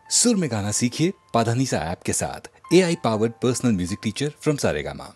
सुर में गाना सीखिए पाधानीसा ऐप के साथ। AI powered personal music teacher from Saregama.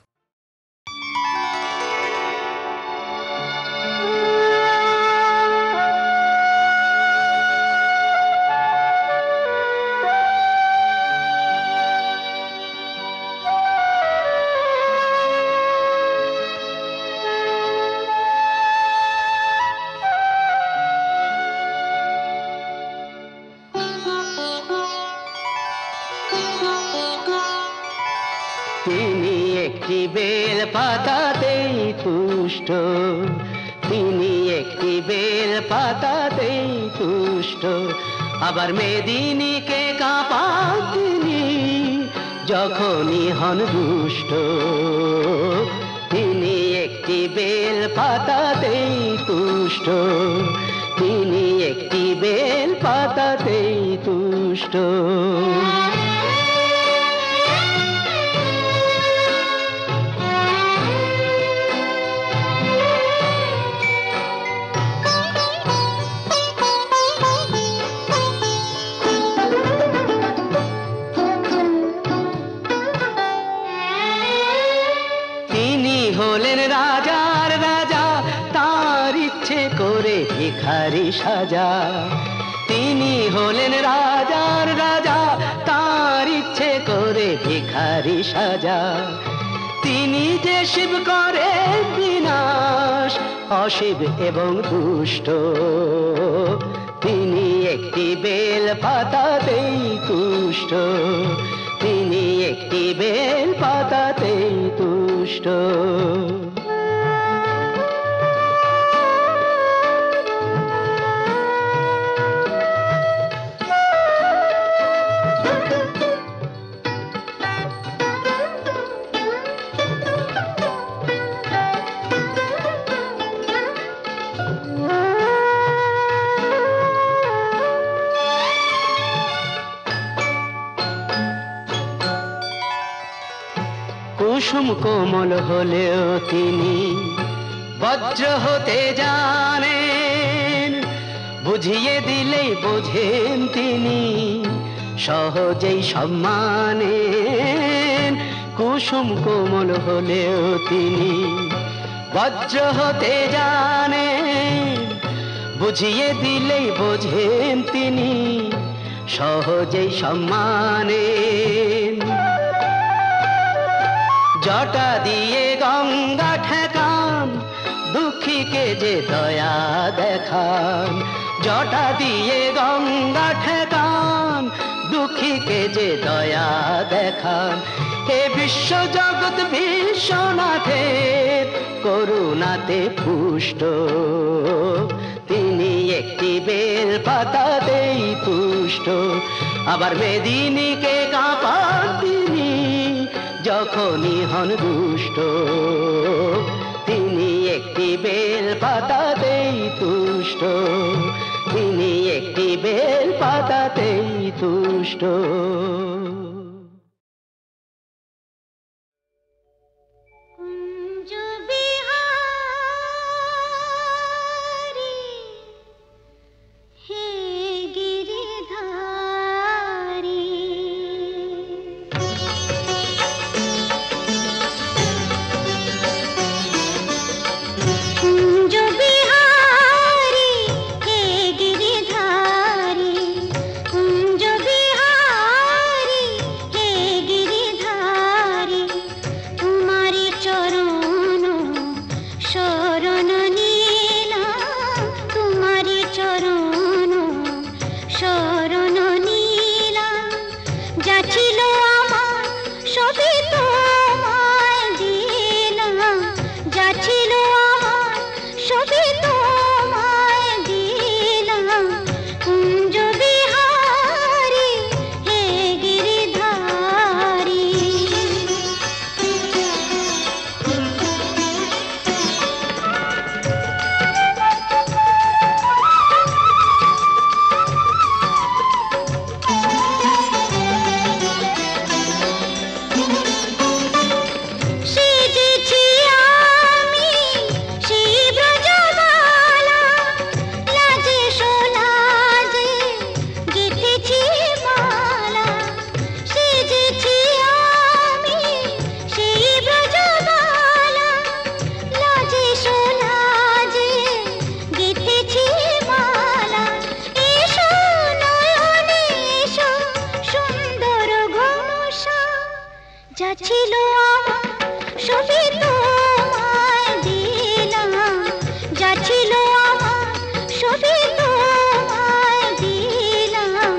তিনি একটি বেল পাতাতেই তুষ্ট, তিনি একটি বেল পাতাতেই তুষ্ট, আবার মেদিনীকে কাঁপান তিনি যখনই হন দুষ্ট। তিনি একটি বেল পাতাতেই তুষ্ট, তিনি একটি বেল পাতাতেই তুষ্ট। হলেন রাজার রাজা, তার ইচ্ছে করে ভিখারি সাজা। তিনি হলেন রাজার রাজা, তার ইচ্ছে করে ভিখারি সাজা। তিনি যে শিব করে বিনাশ, অশিব এবং দুষ্ট। তিনি একটি বেল পাতাতেই তুষ্ট, তিনি একটি বেল পাতাতেই তুষ্ট। কুসুম কোমল হলেও তিনি বজ্র হতে জানেন, বুঝিয়ে দিলেই বোঝেন তিনি সহজেই সম্মানেন। কুসুম কোমল হলেও তিনি বজ্র হতে জানেন, বুঝিয়ে দিলেই বোঝেন তিনি সহজেই সম্মানেন। জটা দিয়ে গঙ্গা ঠেকান, দুঃখীকে যে দয়া দেখান। জটা দিয়ে গঙ্গা ঠেকান, দুঃখীকে যে দয়া দেখান। হে বিশ্ব জগৎ বিশ্বনাথের করুণাতে পুষ্ট, তিনি একটি বেল পাতাতেই তুষ্ট, আবার মেদিনীকে কাঁপান তিনি যখনই হন দুষ্ট। তিনি একটি বেল পাতাতেই তুষ্ট, তিনি একটি বেল পাতাতেই তুষ্ট। ছিল আমার সবই তোমায় দিলাম, যা ছিল আমার সবই তোমায় দিলাম।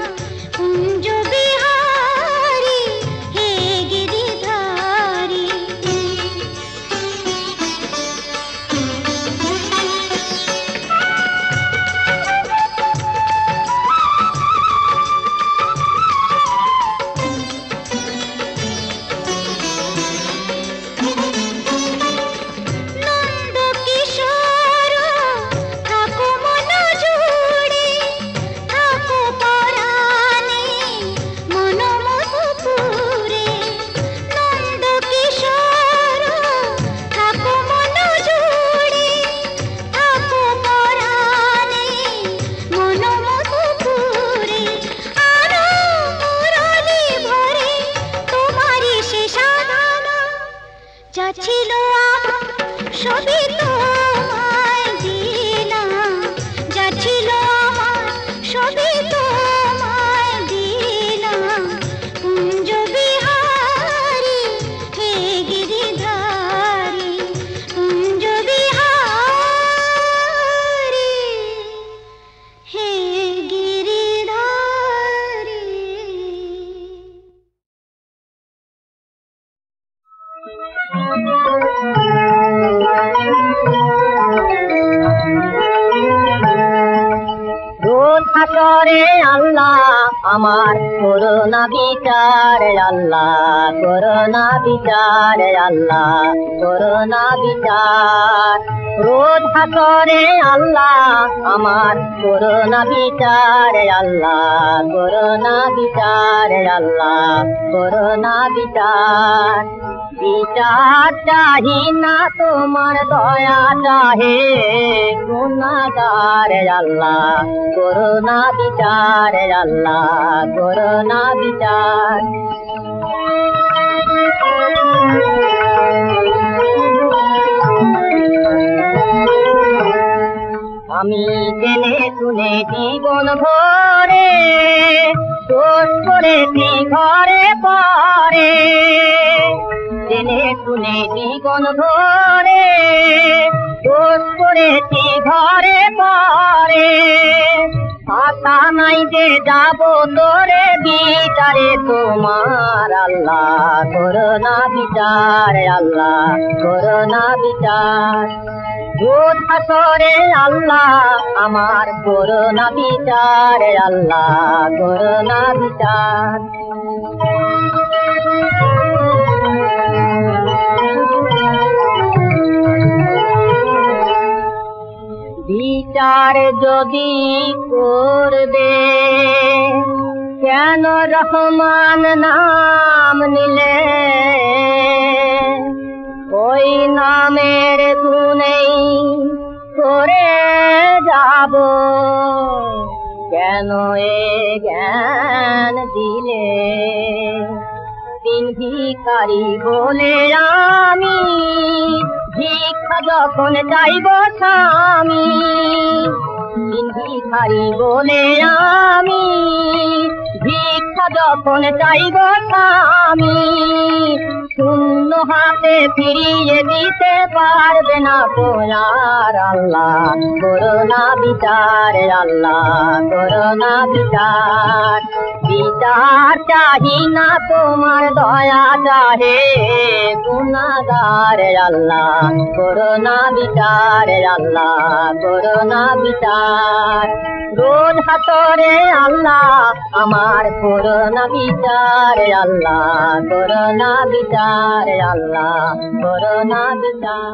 কুঞ্জ বিহারী হে গিরিধারী, যা ছিল আমার সবই তোমায় দিলাম, যা ছিল আমার সবই তোমায় দিলাম। কুঞ্জ বিহারী হে গিরিধারী, কুঞ্জ বিহারী হে গিরিধারী। রোজ হাসরে আল্লাহ আমার করোনা বিচার, আল্লাহ করোনা বিচার, আল্লাহ করোনা বিচার। রোজ হাসরে আল্লাহ আমার করোনা বিচার, আল্লাহ করোনা বিচার, আল্লাহ করোনা বিচার। বিচার চাহি না তোমার দয়া চাহে গুনাহগার, আল্লাহ করোনা বিচার, আল্লাহ করোনা বিচার। আমি জেনে শুনে জীবন ভরে দোষ করেছি ঘরে পরে, জেনে শুনে জীবন ভরে দোষ করেছি ঘরে পরে। আশা নাই যে যাব তোরে বিচারে তোমার, আল্লাহ করোনা বিচার, আল্লাহ করোনা বিচার। রোজ হাসরে আল্লাহ আমার করোনা বিচার, আল্লাহ করোনা বিচার। বিচার যদি করবে কেন রহমান নাম নিলে, ওই নামের গুণেই করে যাব কেন এ জ্ঞান দিলে। তিন ভিখারি বলে আমি ভিক্ষা যখন চাইব স্বামী, তিন ভিখারি বলে আমি ভিক্ষা যখন চাইব স্বামী, শূন্য হাতে ফিরিয়ে দিতে পারবে না তো আর, আল্লাহ করোনা বিচার, আল্লাহ করোনা বিচার। বিচার চাহি না তোমার দয়া চাহে গুনাহগার, আল্লাহ করোনা বিচার, আল্লাহ করোনা বিচার। রোজ হাসরে আল্লাহ আমার করোনা বিচার, আল্লাহ করোনা বিচার, আল্লাহ করোনা বিচার।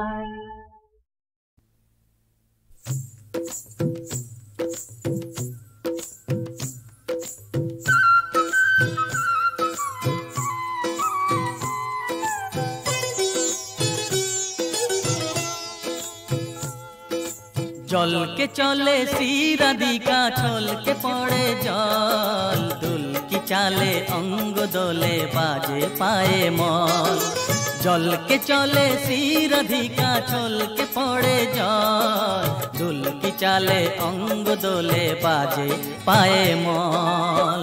জল के चले सीरा दिका छल के पड़े जल, दुल की चाले अंग दोले बाजे पाए मल। जल के चले सीरा दिका छल के पड़े जल, दुल की चाले अंग दोले बाजे पाए मल।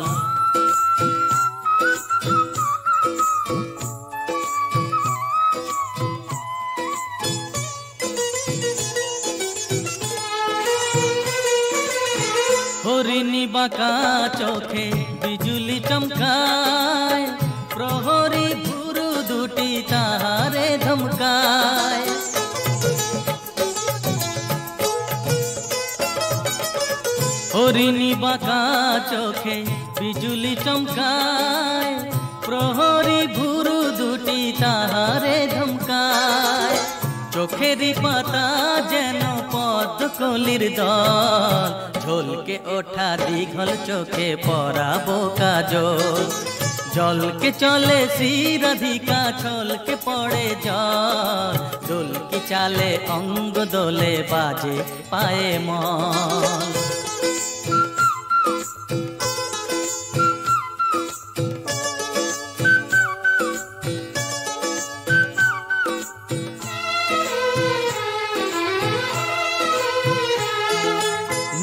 বাঁকা চোখে বিজুলি চমকায়, প্রহরী ভুরু দুটি তাহারে ধমকায়। হরিণী বাঁকা চোখে বিজুলি চমকায়, প্রহরী ভুরু দুটি তাহারে ধমকায়। চোখেরই পাতা যেন পদ্মকলির দল, ঝলকে ওঠা দীঘল চোখে পরাবো কাজল। জলকে চলে শ্রীরাধিকা, ছলকে পড়ে জল, দোলকি চালে অঙ্গ দোলে বাজে পায়ে মন।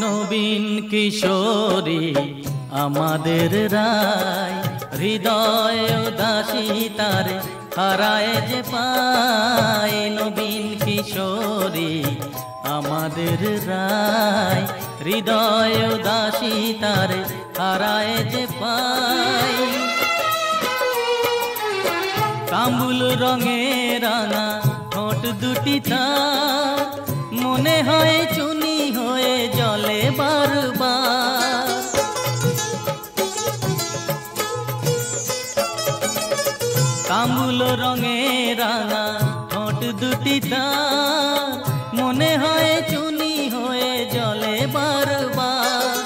নবীন কিশোরী আমাদের রায়, হৃদয় উদাসী তারে হারায় যে পায়। নবীন কিশোরী আমাদের রায়, হৃদয় উদাসী তারে হারায় যে পায়। তাম্বুল রঙে রাঙা ঠোঁট দুটি তার, মনে হয় চুনি হয়ে জলে বারবার। তাম্বুল রঙে রাঙা ঠোঁট দুটি তার, মনে হয় চুনি হয়ে জলে বারবার।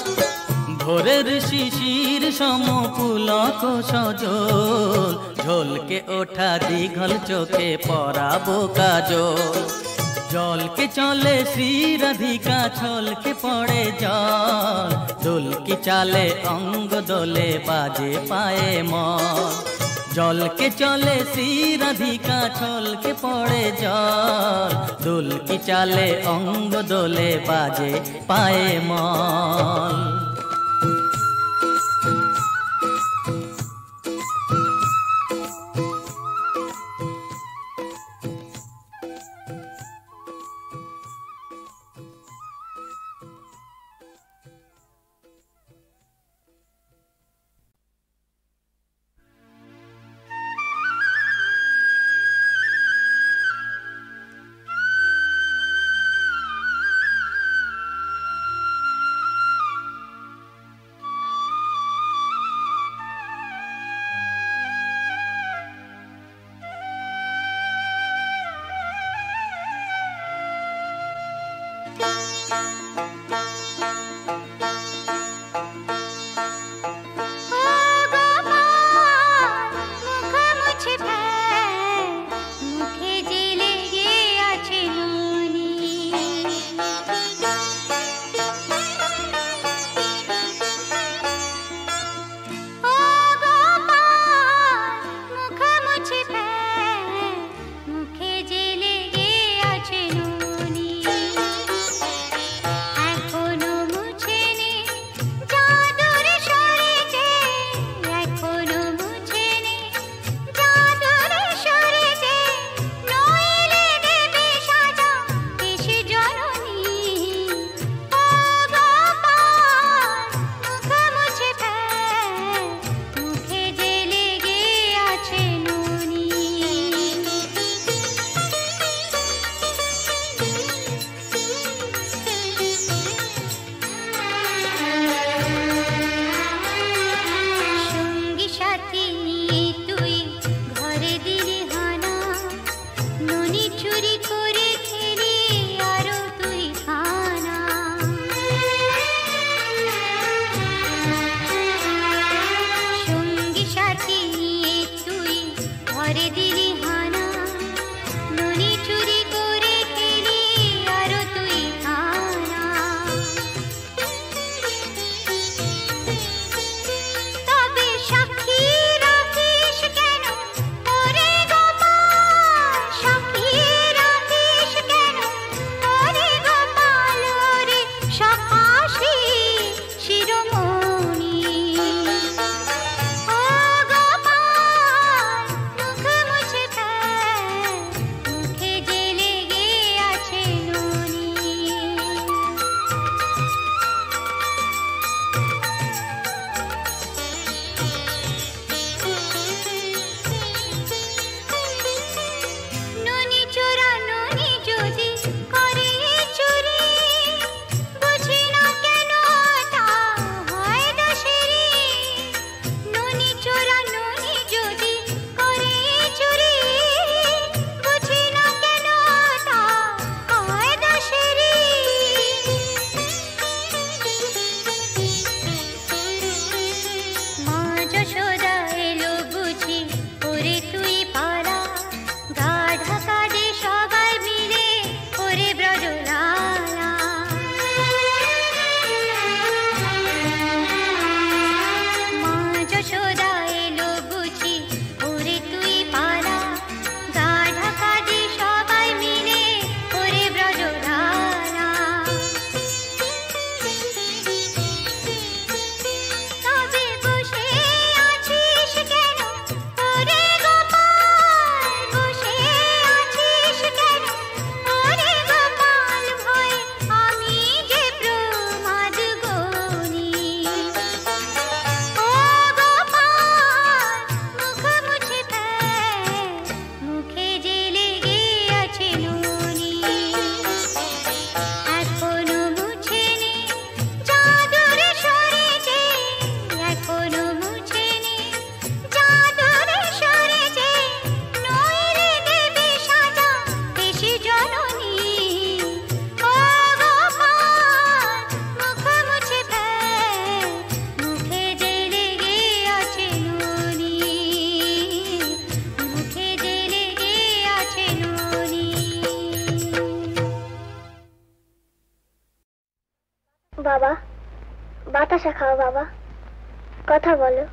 ভোরের শিশির সম পুলক সজল, ঝলকে ওঠা দীঘল চোখে পরাবো কাজল। জলকে চলে শ্রীরাধিকা, ছলকে পড়ে জল, দোলকি চালে অঙ্গ দোলে বাজে পায়ে মন। জলকে চলে শ্রীরাধিকা, ছলকে পড়ে জল, দোলকি চালে অঙ্গ দোলে বাজে পায়ে মন। বাবা, বাতাসা খাও বাবা, কথা বলো।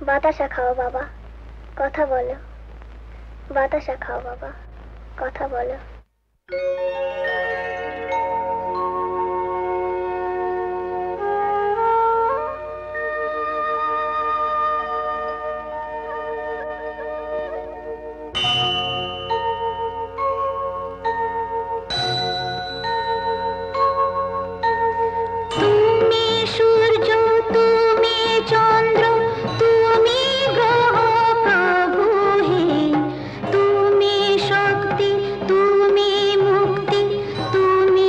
বাতাসা খাও বাবা, কথা বলো। বাতাসা খাও বাবা, কথা বলো। তুমি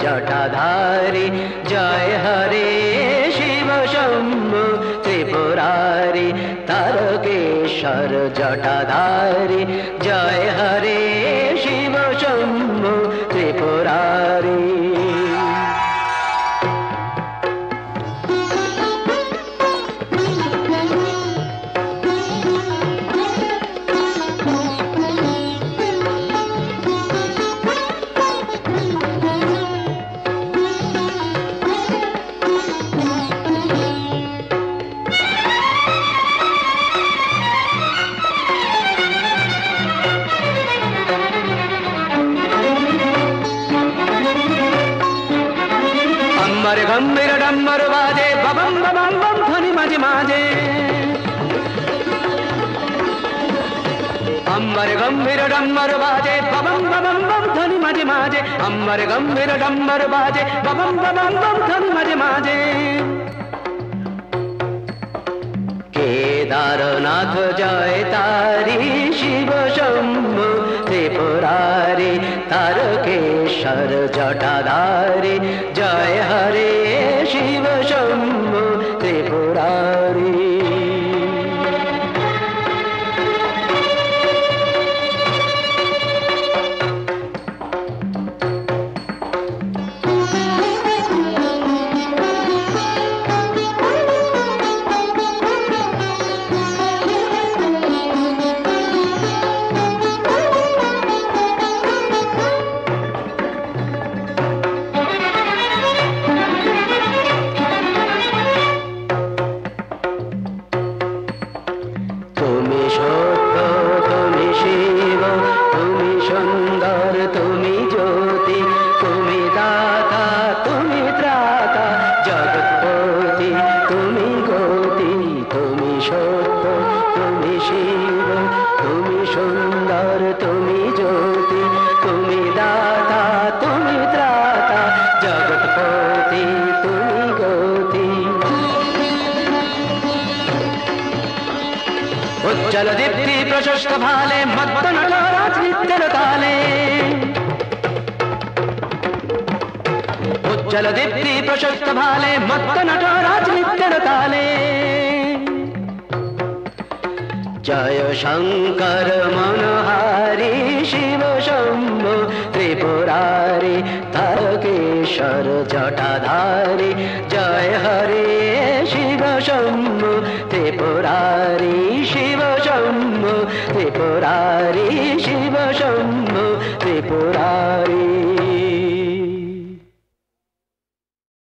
जटाधारी जय हरे शिव शंभु त्रिपुरारी तारकेश्वर जटाधारी जय हरे शिव शंभु त्रिपुरारी। गंभीर डम्बर बाजे बबम बबम बम ध्वनि माजे माजे अंबर गंभीर डम्बर बाजे बबम बबम बम ध्वनि माजे माजे अंबर गंभीर डम्बर बाजे बबम बबम बम ध्वनि माजे माजे। केदारनाथ जय तारी शिव शंभु त्रिपुरारी तारकेश्वर जटाधारी जय हरे शिव शंभु त्रिपुरारी। उज्जल दीप्ति प्रशस्त भाले मत्त नटराज नित्य ताले उज्जल दीप्ति प्रशस्त भाले मत्त नटराज नित्य ताले। जय शंकर मनहारी शिव शंभु त्रिपुरारी तारकेश्वर जटाधारी जय हरे शिव शंभु त्रिपुरारी शिव शंभु त्रिपुरारी शिव शंभु त्रिपुरारी।